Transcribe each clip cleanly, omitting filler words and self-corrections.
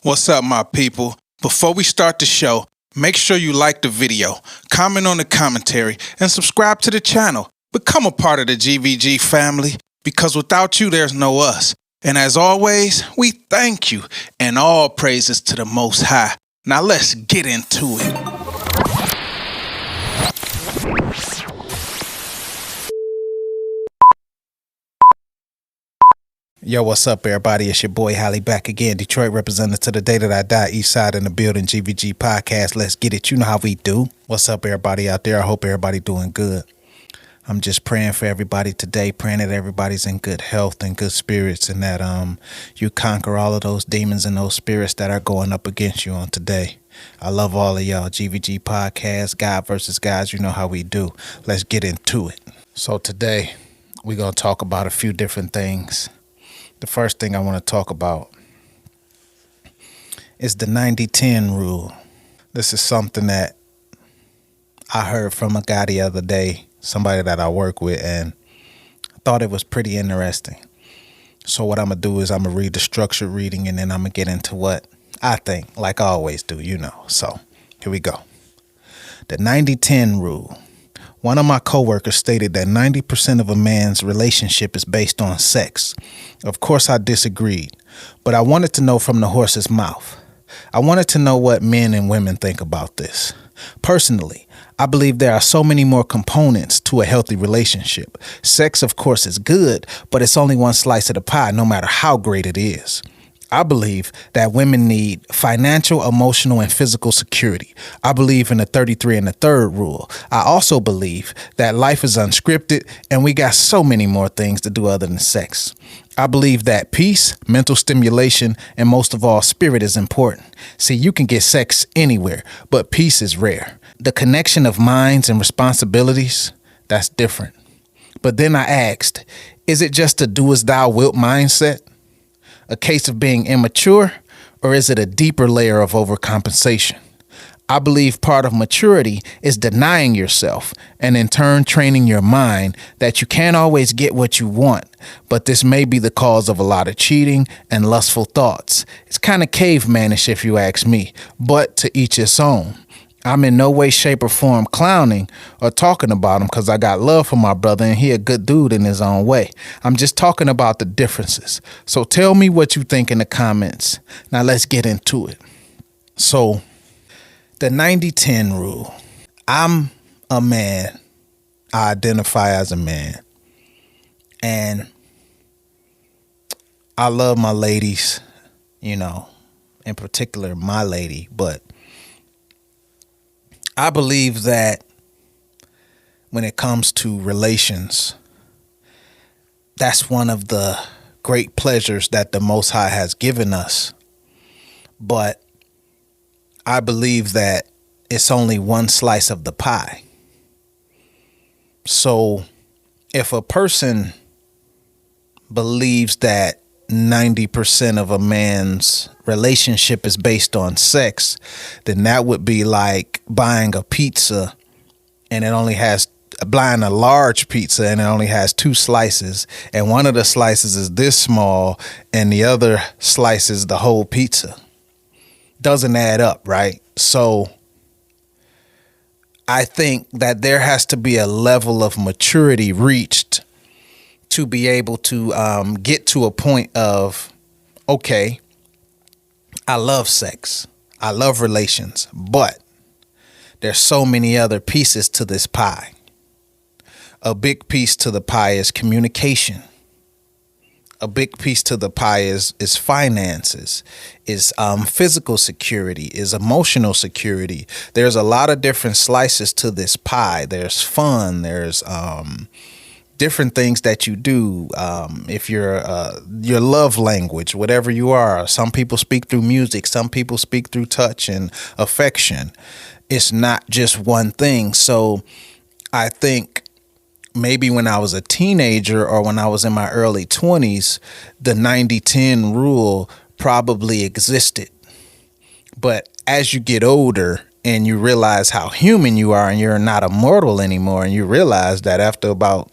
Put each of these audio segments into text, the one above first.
What's up, my people? Before we start the show, make sure you like the video, comment on the commentary, and subscribe to the channel. Become a part of the GVG family, because without you, there's no us. And as always, we thank you, and all praises to the Most High. Now let's get into it. Yo, what's up, everybody? It's your boy, Hally, back again. Detroit representative to the day that I die. East side in the building, Gvg Podcast. Let's get it. You know how we do. What's up, everybody out there? I hope everybody doing good. I'm just praying for everybody today, praying that everybody's in good health and good spirits, and that you conquer all of those demons and those spirits that are going up against you on today. I love all of y'all. Gvg Podcast, God versus guys. You know how we do. Let's get into it. So today, we're going to talk about a few different things. The first thing I want to talk about is the 90-10 rule. This is something that I heard from a guy the other day, somebody that I work with, and I thought it was pretty interesting. So what I'm going to do is I'm going to read the structured reading, and then I'm going to get into what I think, like I always do, you know. So here we go. The 90-10 rule. One of my coworkers stated that 90% of a man's relationship is based on sex. Of course, I disagreed, but I wanted to know from the horse's mouth. I wanted to know what men and women think about this. Personally, I believe there are so many more components to a healthy relationship. Sex, of course, is good, but it's only one slice of the pie, no matter how great it is. I believe that women need financial, emotional, and physical security. I believe in the 33 and the third rule. I also believe that life is unscripted and we got so many more things to do other than sex. I believe that peace, mental stimulation, and most of all, spirit is important. See, you can get sex anywhere, but peace is rare. The connection of minds and responsibilities, that's different. But then I asked, is it just a do as thou wilt mindset? A case of being immature, or is it a deeper layer of overcompensation? I believe part of maturity is denying yourself and in turn training your mind that you can't always get what you want, but this may be the cause of a lot of cheating and lustful thoughts. It's kind of cavemanish if you ask me, but to each its own. I'm in no way, shape, or form clowning or talking about him because I got love for my brother and he a good dude in his own way. I'm just talking about the differences. So tell me what you think in the comments. Now let's get into it. So the 90-10 rule. I'm a man. I identify as a man. And I love my ladies, you know, in particular my lady, but I believe that when it comes to relations, that's one of the great pleasures that the Most High has given us. But I believe that it's only one slice of the pie. So if a person believes that 90% of a man's relationship is based on sex, then that would be like buying a pizza and it only has buying a large pizza and it only has two slices, and one of the slices is this small and the other slice is the whole pizza. Doesn't add up, right? So I think that there has to be a level of maturity reached to be able to get to a point of, okay, I love sex, I love relations, but there's so many other pieces to this pie. A big piece to the pie is communication. A big piece to the pie is finances, is physical security, is emotional security. There's a lot of different slices to this pie. There's fun. There's different things that you do. If your love language, whatever you are, some people speak through music, some people speak through touch and affection. It's not just one thing. So I think maybe when I was a teenager or when I was in my early 20s, the 90-10 rule probably existed. But as you get older and you realize how human you are and you're not immortal anymore, and you realize that after about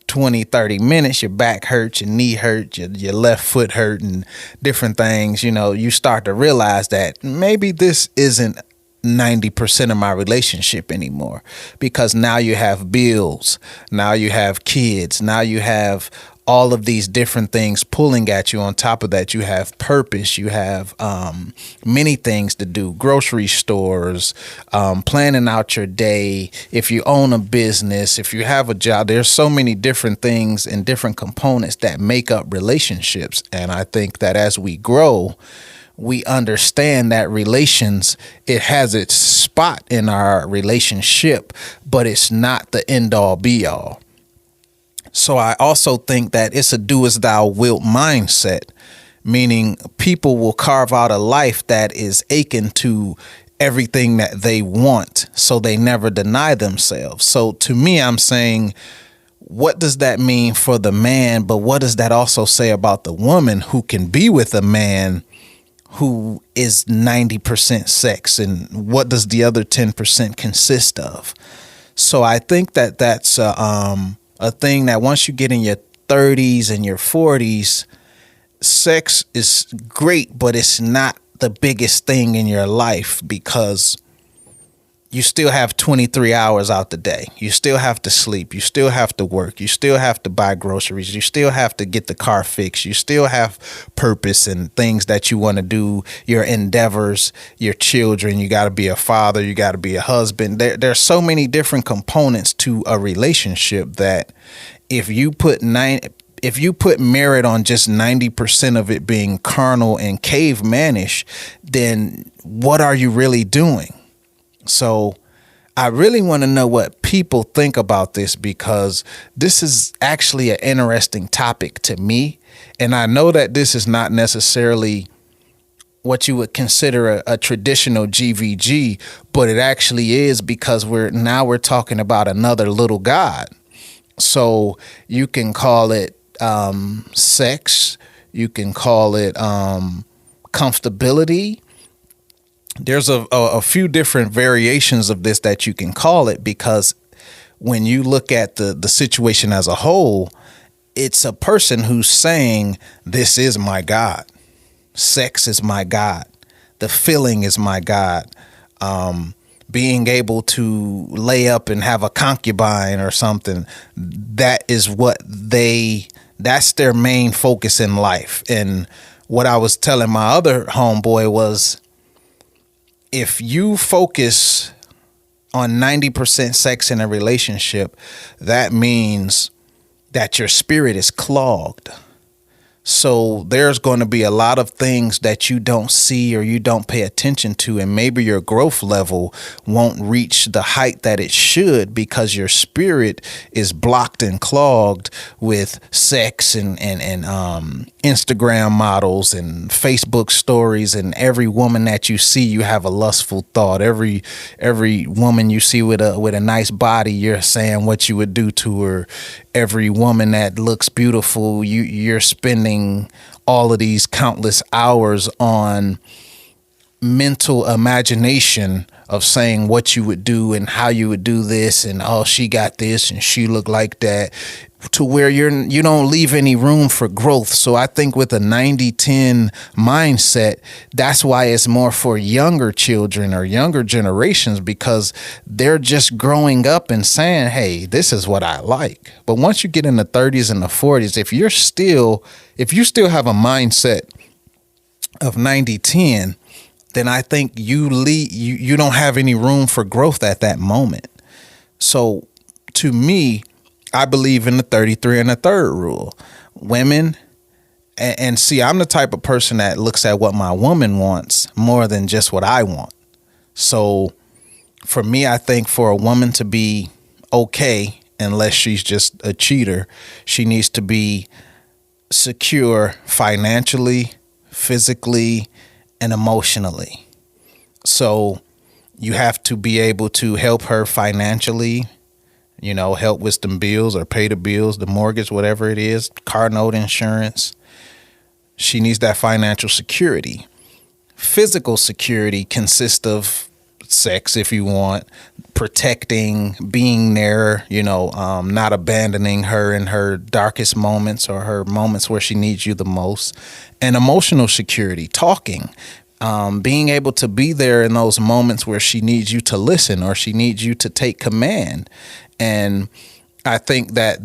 20-30 minutes, your back hurts, your knee hurts, your left foot hurt, and different things, you start to realize that maybe this isn't 90% of my relationship anymore, because now you have bills, now you have kids, now you have all of these different things pulling at you. On top of that, you have purpose, you have many things to do, grocery stores, planning out your day. If you own a business, if you have a job, there's so many different things and different components that make up relationships. And I think that as we grow, we understand that it has its spot in our relationship, but it's not the end all be all. So I also think that it's a do as thou wilt mindset, meaning people will carve out a life that is akin to everything that they want, so they never deny themselves. So to me, I'm saying, what does that mean for the man? But what does that also say about the woman who can be with a man who is 90% sex, and what does the other 10% consist of? So I think that that's a thing that once you get in your 30s and your 40s, sex is great, but it's not the biggest thing in your life, because you still have 23 hours out the day. You still have to sleep. You still have to work. You still have to buy groceries. You still have to get the car fixed. You still have purpose and things that you want to do, your endeavors, your children. You got to be a father. You got to be a husband. There's so many different components to a relationship that if you put merit on just 90% of it being carnal and cavemanish, then what are you really doing? So I really want to know what people think about this, because this is actually an interesting topic to me. And I know that this is not necessarily what you would consider a traditional GVG, but it actually is, because we're talking about another little god. So you can call it sex, you can call it comfortability. There's a few different variations of this that you can call it, because when you look at the situation as a whole, it's a person who's saying, this is my God. Sex is my God. The feeling is my God. Being able to lay up and have a concubine or something, that's their main focus in life. And what I was telling my other homeboy was, if you focus on 90% sex in a relationship, that means that your spirit is clogged. So there's going to be a lot of things that you don't see or you don't pay attention to, and maybe your growth level won't reach the height that it should, because your spirit is blocked and clogged with sex and Instagram models and Facebook stories, and every woman that you see, you have a lustful thought. Every woman you see with a nice body, you're saying what you would do to her. Every woman that looks beautiful, you're spending all of these countless hours on mental imagination of saying what you would do and how you would do this, and oh, she got this and she looked like that, to where you don't leave any room for growth. So I think with a 90-10 mindset, that's why it's more for younger children or younger generations, because they're just growing up and saying, hey, this is what I like. But once you get in the 30s and the 40s, if you still have a mindset of 90-10, then I think you don't have any room for growth at that moment. So to me, I believe in the 33 and the third rule. Women, and see, I'm the type of person that looks at what my woman wants more than just what I want. So for me, I think for a woman to be okay, unless she's just a cheater, she needs to be secure financially, physically, and emotionally. So you have to be able to help her financially, help with some bills or pay the bills, the mortgage, whatever it is, car note, insurance. She needs that financial security. Physical security consists of sex if you want, protecting, being there, not abandoning her in her darkest moments or her moments where she needs you the most, and emotional security, talking, being able to be there in those moments where she needs you to listen or she needs you to take command. And I think that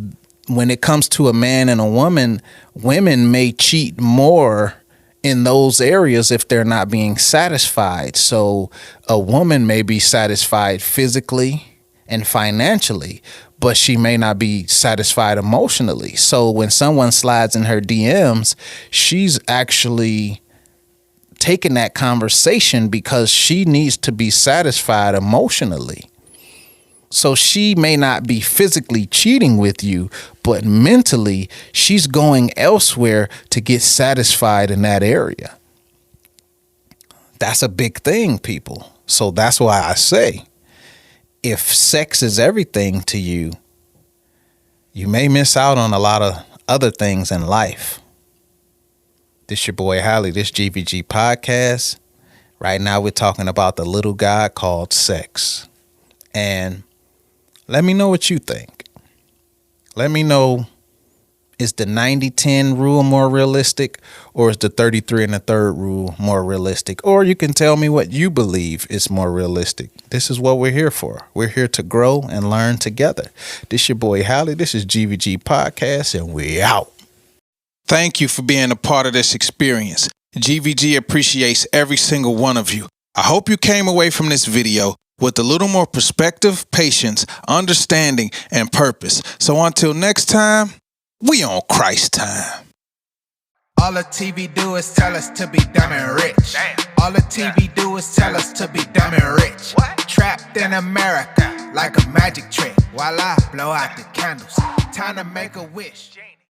when it comes to a man and a woman, women may cheat more in those areas if they're not being satisfied. So a woman may be satisfied physically and financially, but she may not be satisfied emotionally. So when someone slides in her DMs, she's actually taking that conversation because she needs to be satisfied emotionally. So she may not be physically cheating with you, but mentally she's going elsewhere to get satisfied in that area. That's a big thing, people. So that's why I say, if sex is everything to you, you may miss out on a lot of other things in life. This your boy Hally, this Gvg Podcast. Right now we're talking about the little god called sex. And let me know what you think. Let me know, is the 90-10 rule more realistic, or is the 33 and a third rule more realistic? Or you can tell me what you believe is more realistic. This is what we're here for. We're here to grow and learn together. This your boy Hally. This is Gvg Podcast, and we out. Thank you for being a part of this experience. GVG appreciates every single one of you. I hope you came away from this video with a little more perspective, patience, understanding, and purpose. So until next time, we on Christ time. All the TV do is tell us to be dumb and rich. All the TV do is tell us to be dumb and rich. Trapped in America like a magic trick while I blow out the candles. Time to make a wish.